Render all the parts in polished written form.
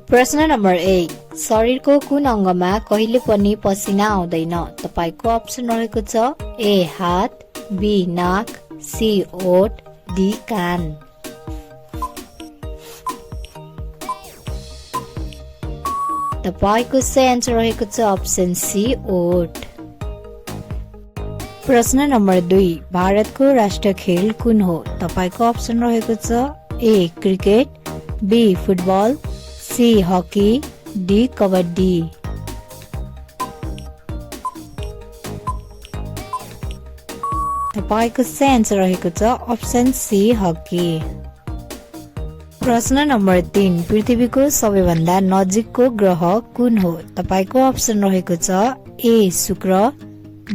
प्रश्न नम्बर 1 शरीरको कुन अङ्गमा कहिले पनि पसिना आउँदैन तपाईको अप्सन रहेको छ ए हात बी नाक सी ओठ डी कान तपाईको सही आन्सर रहेको छ अप्सन सी ओठ प्रश्न नम्बर 2 भारतको राष्ट्रिय खेल कुन हो तपाईको अप्सन रहेको छ A cricket B football C hockey D kabaddi तपाईको सही आन्सर रहेको छ अप्सन सी हकी प्रश्न नम्बर 3 पृथ्वीको सबैभन्दा नजिकको ग्रह कुन हो तपाईको अप्सन रहेको छ ए शुक्र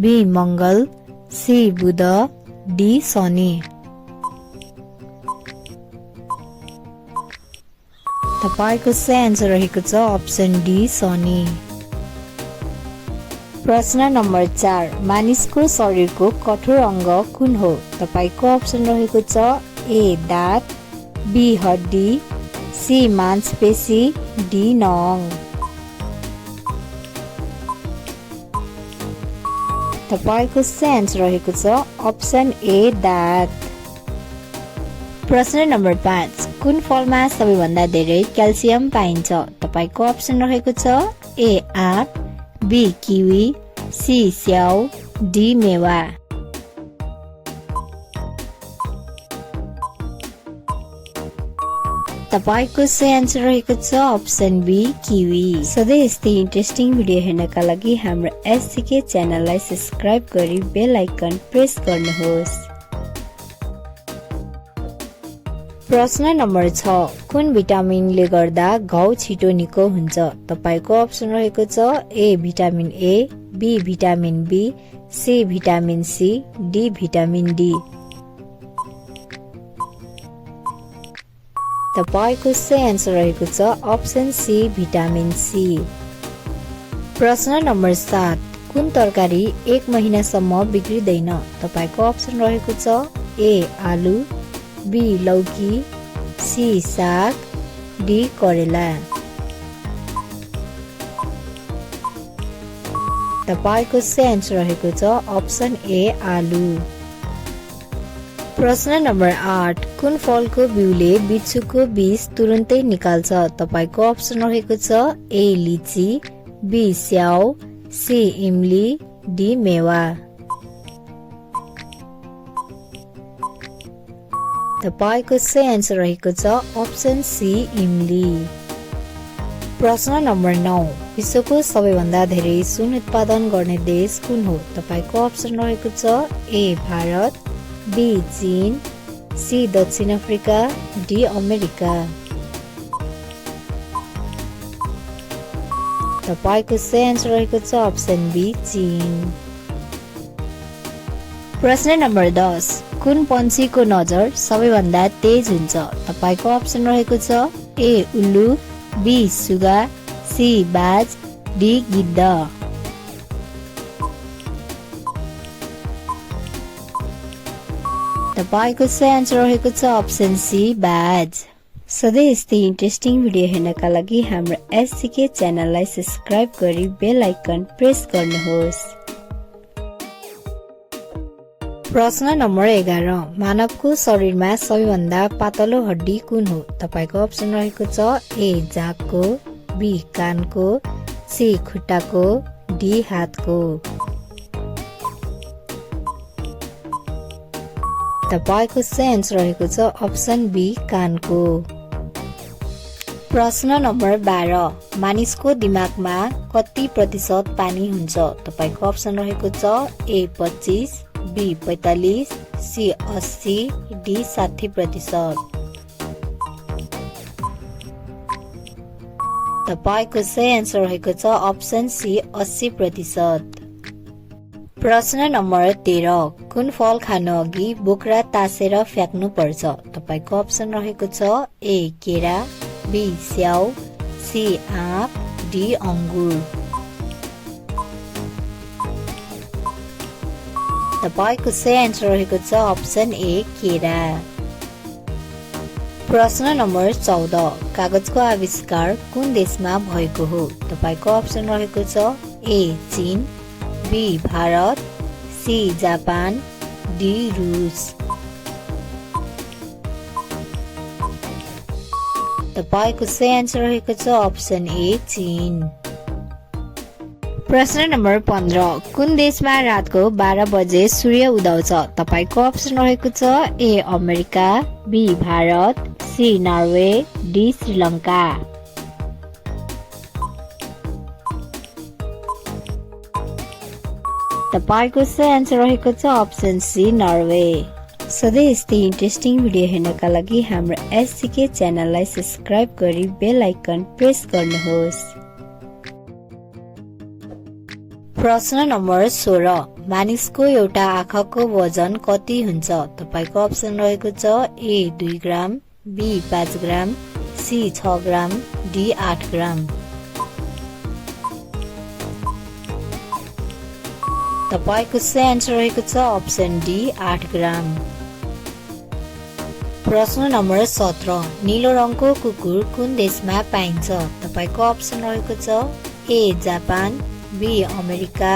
बी मंगल सी बुध डी शनि तपाईको सही आन्सर रहेको छ अप्सन डी शनि प्रश्न नम्बर 4 मानिसको शरीरको कठोर अङ्ग कुन हो तपाईको अप्सन रहेको छ ए दाँत बी हड्डी सी मांसपेशी डी नङ तपाईको सही आन्सर रहेको छ अप्सन ए दाँत प्रश्न नम्बर 5 कुन फलमा सबैभन्दा धेरै क्याल्सियम पाइन्छ तपाईको अप्सन रहेको छ ए आँप बी किवी सी स्याउ डी मेवा तपाईको सही आन्सर रहेको छ अप्सन बी किवी सधैँ यस्तै इन्ट्रेस्टिङ भिडियो हेर्नका लागि हाम्रो एससीके च्यानललाई सब्स्क्राइब गरी बेल आइकन प्रेस गर्नुहोस् प्रश्न नम्बर 6 कुन भिटामिनले गर्दा घाउ छिटो निको हुन्छ तपाईको अप्सन रहेको छ A vitamin A B vitamin B C vitamin C D vitamin D तपाईको सही आन्सर रहेको छ अप्सन सी भिटामिन सी प्रश्न नम्बर 7 कुन तरकारी 1 महिनासम्म बिग्रिदैन तपाईको अप्सन रहेको छ ए आलु बी लौकी सी साग डी करेला तपाईको सही आन्सर रहेको छ अप्सन ए आलु प्रश्न नम्बर 8 कुन फलको बिउले बिच्छुको विष तुरुन्तै निकाल्छ तपाईको अप्सन रहेको छ ए लिची बी स्याउ सी इमली डी मेवा तपाईको सही आन्सर रहेको छ अप्सन सी इमली प्रश्न नम्बर 9 विश्वको सबैभन्दा धेरै सुन उत्पादन गर्ने देश कुन हो तपाईको अप्सन रहेको छ ए भारत बी चीन सी दक्षिण अफ्रिका डी अमेरिका तपाईको सही आन्सर रहेको छ अप्सन बी चीन प्रश्न नम्बर 10 कुन पन्छीको नजर सबैभन्दा तेज हुन्छ तपाईको अप्सन रहेको छ ए उल्लु बी सुगा सी बाज डी गिद्ध तपाईको सही आन्सर रहेको छ अप्सन सी बाज सधैँ यस्तै इन्ट्रेस्टिङ भिडियो हेर्नका लागि हाम्रो एससीके च्यानललाई सब्स्क्राइब गरी बेल आइकन प्रेस गर्नुहोस् प्रश्न नम्बर 11 मानवको शरीरमा सबैभन्दा पातलो हड्डी कुन हो तपाईको अप्सन रहेको छ ए जाँघको बी कानको सी खुट्टाको डी हातको तपाईको सही आन्सर रहेको छ अप्सन बी कानको प्रश्न नम्बर 12 मानिसको दिमागमा कति प्रतिशत पानी हुन्छ तपाईको अप्सन रहेको छ ए 25 बी 45 सी 80 डी 60% तपाईको सही आन्सर रहेको छ अप्सन सी 80%। प्रश्न नम्बर 13 कुन फल खानु अघि बोक्रा तासेर फ्याक्नु पर्छ? तपाईको अप्सन रहेको छ ए केरा, बी स्याउ, सी आँप, डी अंगुर। तपाईको सही आन्सर रहेको छ अप्सन ए केरा। प्रश्न नम्बर 14 कागजको आविष्कार कुन देशमा भएको हो? तपाईको अप्सन रहेको छ ए चीन, B Bharat, C Japan, D रुस। तपाईको सही आन्सर रहेको छ अप्सन ए चीन। प्रश्न नम्बर 15 कुन देशमा रातको 12 बजे सूर्य उदाउँछ? तपाईको अप्सन रहेको छ A America, B Bharat, C Norway, D Sri Lanka. तपाईको सही आन्सर रहेको छ अप्सन सी नर्वे। सधैँ यस्तै इन्ट्रेस्टिङ भिडियो हेर्नका लागि हाम्रो एससीके च्यानललाई सब्स्क्राइब गरी बेल आइकन प्रेस गर्नुहोस्। प्रश्न नम्बर 16 मानिसको एउटा आँखाको वजन कति हुन्छ? तपाईको अप्सन रहेको छ A 2 gram, B 5 gram, C 6 gram, D 8 gram. तपाईको सही आन्सर रहेको छ अप्सन डी 8 ग्राम। प्रश्न नम्बर 17 नीलो रङको कुकुर कुन देशमा पाइन्छ? तपाईको अप्सन रहेको छ A Japan, B America,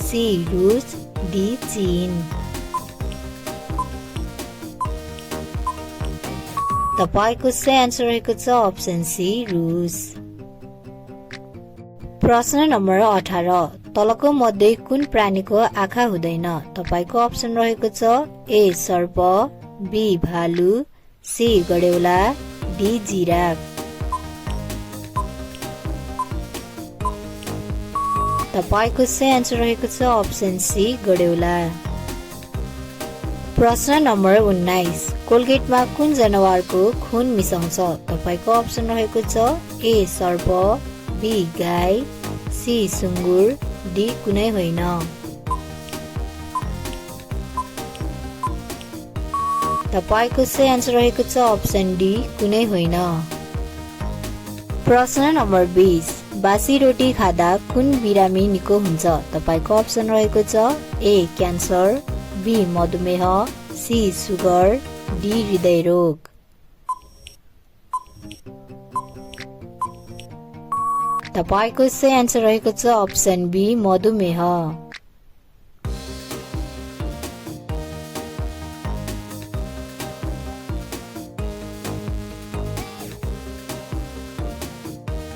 C रुस, डी चीन। तपाईको सही आन्सर रहेको छ अप्सन सी रुस। प्रश्न नम्बर 18 तलको मध्ये कुन प्राणीको आँखा हुँदैन? तपाईको अप्सन रहेको छ ए सर्प, बी भालु, सी गडेउला, डी जिराफ। तपाईको सही आन्सर रहेको छ अप्सन सी गडेउला। प्रश्न नम्बर 19 कोलगेटमा कुन जनावरको खुन मिसाउँछ? तपाईको अप्सन रहेको छ ए सर्प, बी गाई, सी सुँगुर, डी कुनै होइन। तपाईको सही आन्सर रहेको छ अप्सन डी कुनै होइन। प्रश्न नम्बर 20 बासी रोटी खाँदा कुन बिरामी निको हुन्छ? तपाईको अप्सन रहेको छ ए क्यान्सर, बी मधुमेह, सी सुगर, डी हृदयरोग। तपाईको सही आन्सर रहेको छ अप्सन बी मधुमेह।